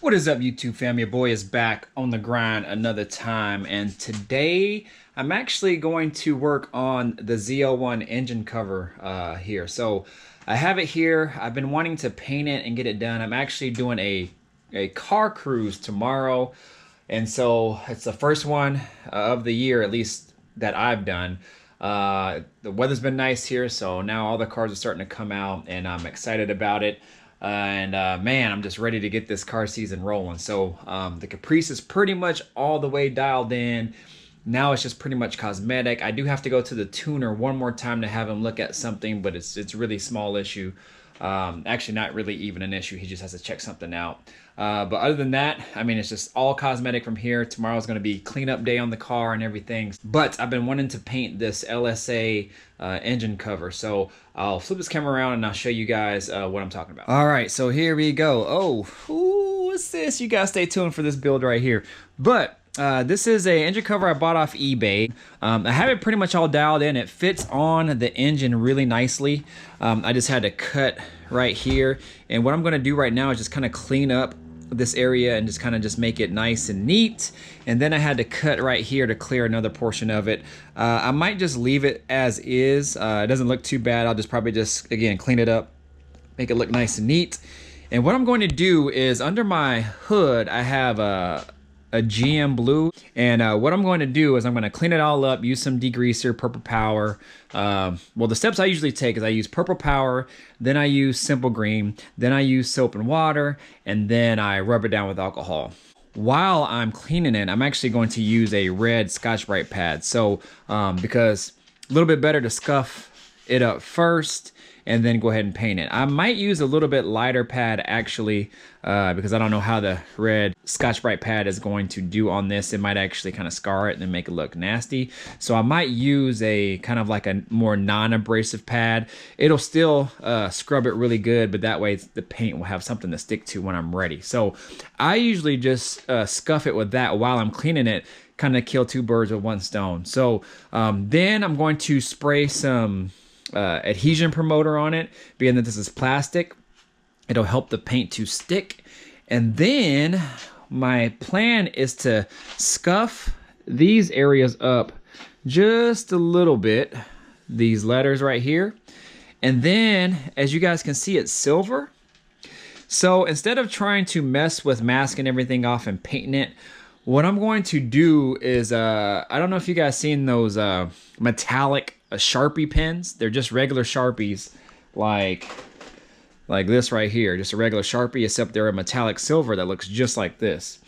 What is up, YouTube fam? Your boy is back on the grind another time, and today I'm actually going to work on the ZL1 engine cover here. So I have it here. I've been wanting to paint it and get it done. I'm actually doing a car cruise tomorrow, and so it's the first one of the year, at least that I've done. The weather's been nice here, so now all the cars are starting to come out, and I'm excited about it. Man, I'm just ready to get this car season rolling. So the Caprice is pretty much all the way dialed in. Now it's just pretty much cosmetic. I do have to go to the tuner one more time to have him look at something, but it's really small issue. Actually, not really even an issue. He just has to check something out. But other than that, I mean, it's just all cosmetic from here. Tomorrow's going to be cleanup day on the car and everything. But I've been wanting to paint this LSA engine cover. So I'll flip this camera around and I'll show you guys what I'm talking about. All right, so here we go. Oh, ooh, what's this? You guys stay tuned for this build right here. But this is a engine cover I bought off eBay. I have it pretty much all dialed in. It fits on the engine really nicely. I just had to cut right here. And what I'm gonna do right now is just kind of clean up this area and just make it nice and neat. And then I had to cut right here to clear another portion of it. I might just leave it as is. It doesn't look too bad. I'll just probably just, again, clean it up, make it look nice and neat. And what I'm going to do is under my hood, I have a GM blue, and what I'm going to do is I'm going to clean it all up, use some degreaser, purple power. Well, the steps I usually take is I use purple power, then I use simple green, then I use soap and water, and then I rub it down with alcohol. While I'm cleaning it, I'm actually going to use a red Scotch-Brite pad. So because a little bit better to scuff it up first and then go ahead and paint it. I might use a little bit lighter pad actually, because I don't know how the red Scotch-Brite pad is going to do on this. It might actually kind of scar it and then make it look nasty. So I might use a kind of like a more non-abrasive pad. It'll still scrub it really good, but that way the paint will have something to stick to when I'm ready. So I usually just scuff it with that while I'm cleaning it, kind of kill two birds with one stone. So then I'm going to spray some adhesion promoter on it, being that this is plastic. It'll help the paint to stick. And then my plan is to scuff these areas up just a little bit, these letters right here. And then, as you guys can see, it's silver. So instead of trying to mess with masking everything off and painting it, what I'm going to do is, I don't know if you guys seen those metallic Sharpie pens. They're just regular Sharpies, like this right here, just a regular Sharpie, except they're a metallic silver that looks just like this.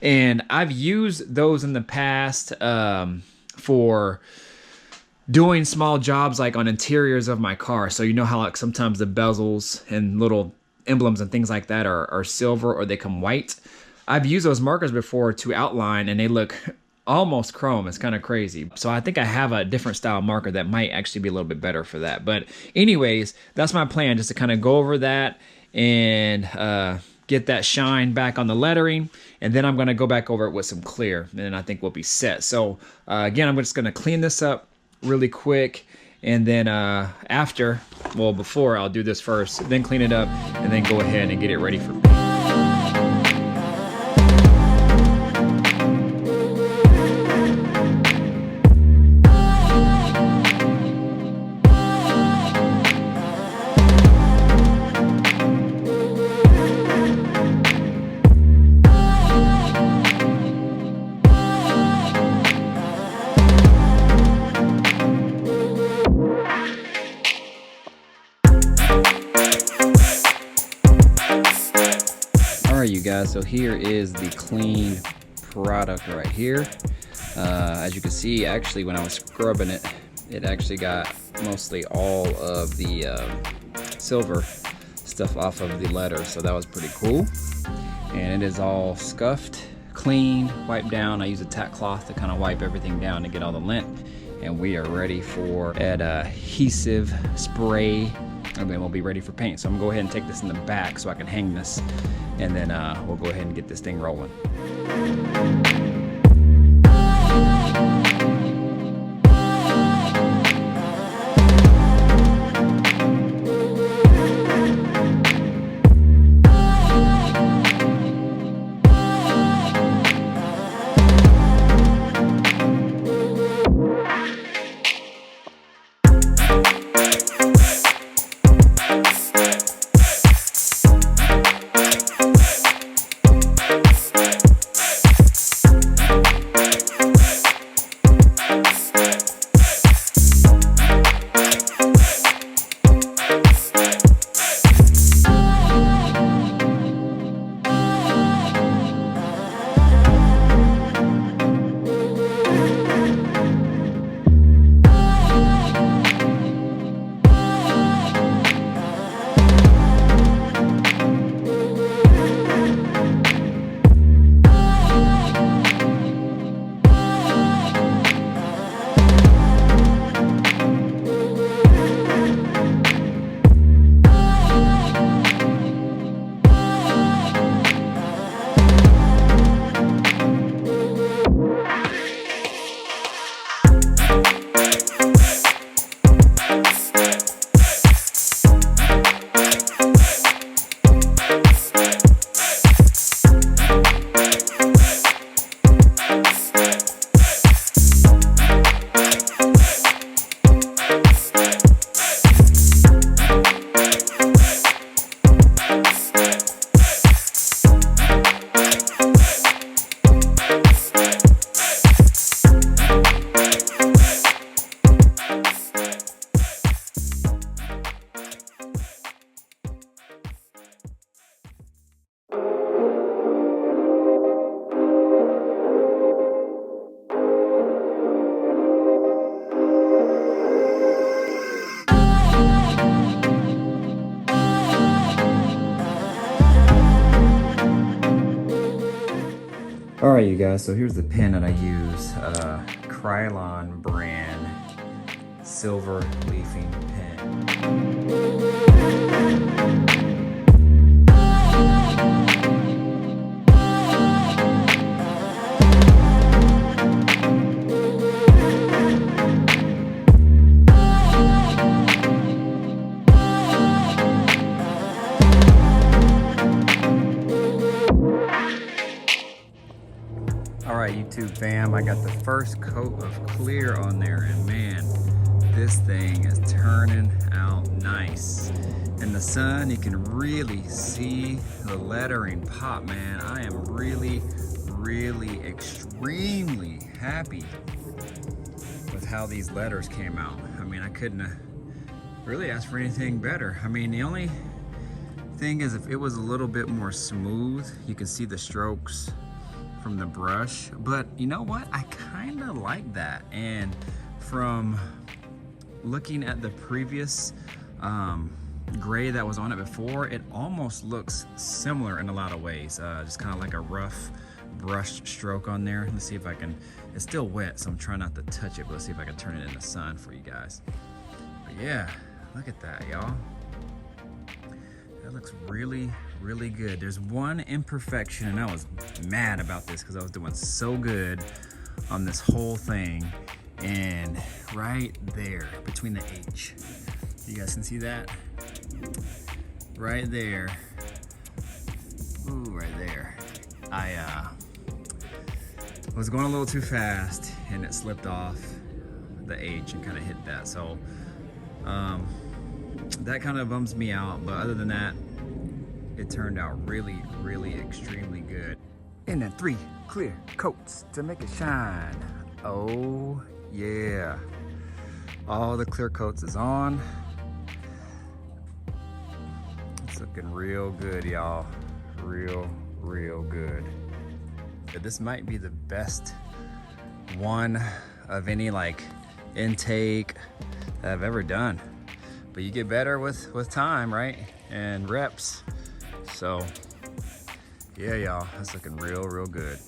And I've used those in the past for doing small jobs like on interiors of my car. So you know how like sometimes the bezels and little emblems and things like that are silver or they come white. I've used those markers before to outline and they look almost chrome. It's kind of crazy. So I think I have a different style marker that might actually be a little bit better for that. But anyways, that's my plan, just to kind of go over that and get that shine back on the lettering. And then I'm going to go back over it with some clear, and then I think we'll be set. So again, I'm just going to clean this up really quick. And then before I'll do this first, then clean it up and then go ahead and get it ready for paint. You guys, so here is the clean product right here. As you can see, actually when I was scrubbing it, it actually got mostly all of the silver stuff off of the letter, so that was pretty cool. And it is all scuffed, clean, wiped down. I use a tack cloth to kind of wipe everything down to get all the lint, and we are ready for an adhesive spray, and then we'll be ready for paint. So I'm gonna go ahead and take this in the back so I can hang this, and then we'll go ahead and get this thing rolling. All right, you guys, so here's the pen that I use, Krylon brand silver leafing pen. Alright, YouTube fam, I got the first coat of clear on there, and man, this thing is turning out nice. In the sun, you can really see the lettering pop, man. I am really, extremely happy with how these letters came out. I mean, I couldn't really ask for anything better. I mean, the only thing is if it was a little bit more smooth, you can see the strokes from the brush, but you know what, I kind of like that. And from looking at the previous gray that was on it before, it almost looks similar in a lot of ways, just kind of like a rough brush stroke on there. Let's see if I can, it's still wet, so I'm trying not to touch it, but let's see if I can turn it in the sun for you guys. But yeah, look at that, y'all. That looks really good. There's one imperfection, and I was mad about this because I was doing so good on this whole thing. And right there, between the H, you guys can see that? Right there. Ooh, right there. I was going a little too fast, and it slipped off the H and kind of hit that. So that kind of bums me out, but other than that, it turned out really extremely good. And then 3 clear coats to make it shine. Oh yeah, all the clear coats is on. It's looking real good, y'all. Real good. But this might be the best one of any like intake that I've ever done. But you get better with time, right? And reps. So yeah, y'all, that's looking real good.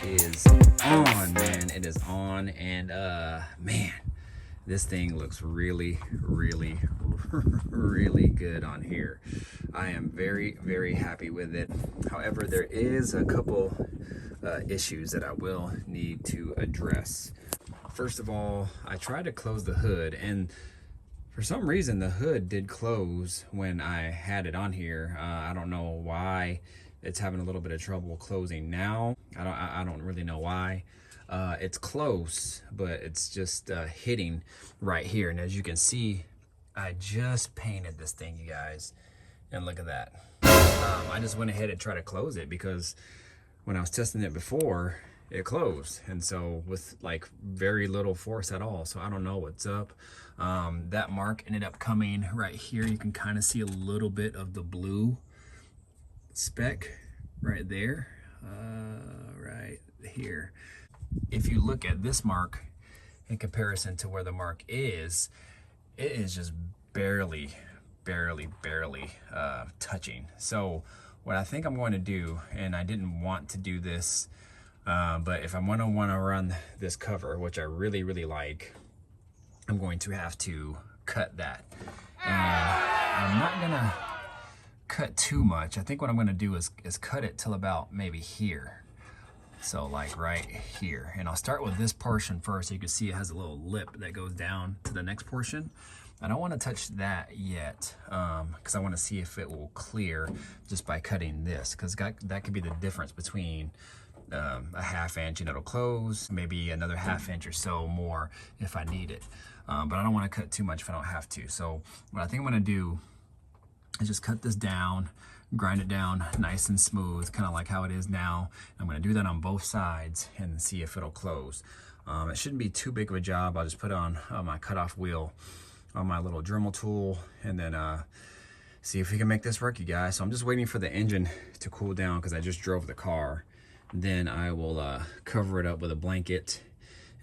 It is on, man. It is on, and man, this thing looks really good on here. I am very happy with it. However, there is a couple issues that I will need to address. First of all, I tried to close the hood, and for some reason the hood did close when I had it on here. I don't know why it's having a little bit of trouble closing now. I don't really know why. It's close, but it's just hitting right here. And as you can see, I just painted this thing, you guys, and look at that. I just went ahead and tried to close it because when I was testing it before, it closed, and so with like very little force at all. So I don't know what's up. That mark ended up coming right here. You can kind of see a little bit of the blue speck right there, right here. If you look at this mark in comparison to where the mark is, it is just barely touching. So what I think I'm going to do, and I didn't want to do this, but if I'm gonna run this cover, which I really like, I'm going to have to cut that. And I'm not gonna cut too much. I think what I'm gonna do is cut it till about maybe here. So like right here. And I'll start with this portion first, so you can see it has a little lip that goes down to the next portion. I don't want to touch that yet, because I want to see if it will clear just by cutting this, because that could be the difference between a 1/2 inch and it'll close, maybe another 1/2 inch or so more if I need it. But I don't want to cut too much if I don't have to. So what I think I'm going to do is just cut this down, grind it down nice and smooth, kind of like how it is now. I'm going to do that on both sides and see if it'll close. It shouldn't be too big of a job. I'll just put on my cutoff wheel on my little Dremel tool, and then see if we can make this work, you guys. So I'm just waiting for the engine to cool down because I just drove the car. Then I will cover it up with a blanket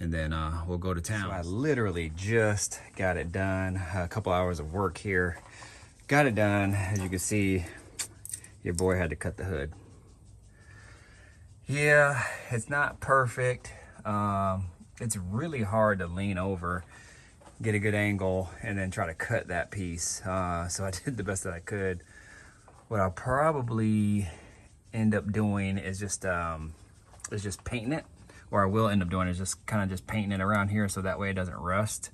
and then we'll go to town. So I literally just got it done. A couple hours of work here. Got it done. As you can see, your boy had to cut the hood. Yeah, it's not perfect. It's really hard to lean over, get a good angle, and then try to cut that piece. So I did the best that I could. What I'll probably end up doing is just painting it. Or I will end up doing is just kind of just painting it around here so that way it doesn't rust.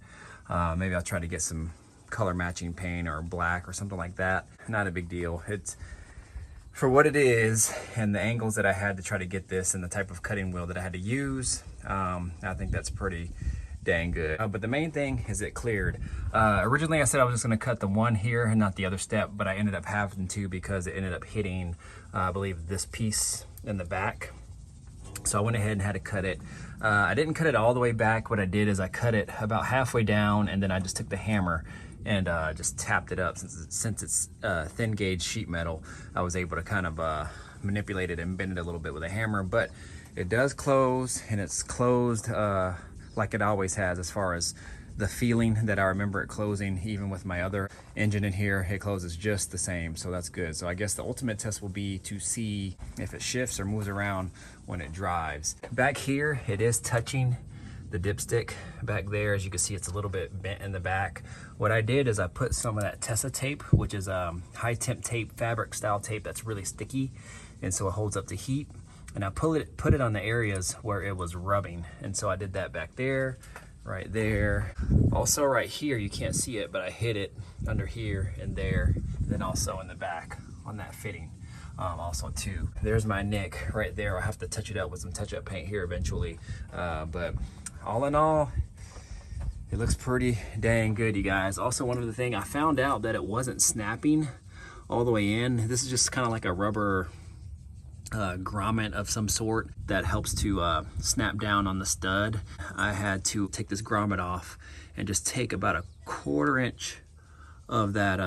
Maybe I'll try to get some color matching paint or black or something like that. Not a big deal. It's for what it is and the angles that I had to try to get this and the type of cutting wheel that I had to use. I think that's pretty dang good. But the main thing is it cleared. Originally I said I was just gonna cut the one here and not the other step, but I ended up having to because it ended up hitting, I believe, this piece in the back. So I went ahead and had to cut it. I didn't cut it all the way back. What I did is I cut it about halfway down, and then I just took the hammer and just tapped it up. Since it's thin gauge sheet metal, I was able to kind of manipulate it and bend it a little bit with a hammer. But it does close, and it's closed like it always has, as far as the feeling that I remember it closing. Even with my other engine in here, it closes just the same, so that's good. So I guess the ultimate test will be to see if it shifts or moves around when it drives. Back here, it is touching the dipstick back there. As you can see, it's a little bit bent in the back. What I did is I put some of that Tessa tape, which is high temp tape, fabric style tape that's really sticky, and so it holds up the heat. And I put it on the areas where it was rubbing, and so I did that back there, right there. Also right here, you can't see it, but I hit it under here and there, and then also in the back on that fitting. Also too, there's my nick right there. I'll have to touch it up with some touch-up paint here eventually. But all in all, it looks pretty dang good, you guys. Also, one other thing, I found out that it wasn't snapping all the way in. This is just kind of like a rubber grommet of some sort that helps to snap down on the stud. I had to take this grommet off and just take about a 1/4 inch of that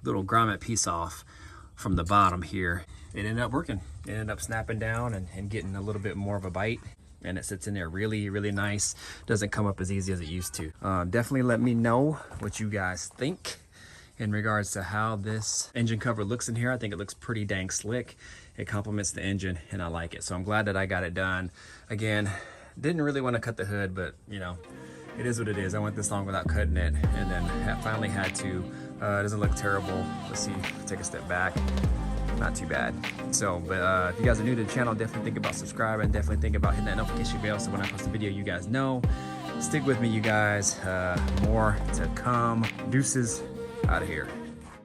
little grommet piece off from the bottom here. It ended up working. It ended up snapping down and getting a little bit more of a bite, and it sits in there really, really nice. Doesn't come up as easy as it used to. Definitely let me know what you guys think in regards to how this engine cover looks in here. I think it looks pretty dang slick. It complements the engine, and I like it. So I'm glad that I got it done. Again, didn't really want to cut the hood, but you know, it is what it is. I went this long without cutting it, and then I finally had to. It doesn't look terrible. Let's see, take a step back. Not too bad. So, but if you guys are new to the channel, definitely think about subscribing. Definitely think about hitting that notification bell so when I post a video, you guys know. Stick with me, you guys. More to come. Deuces out of here.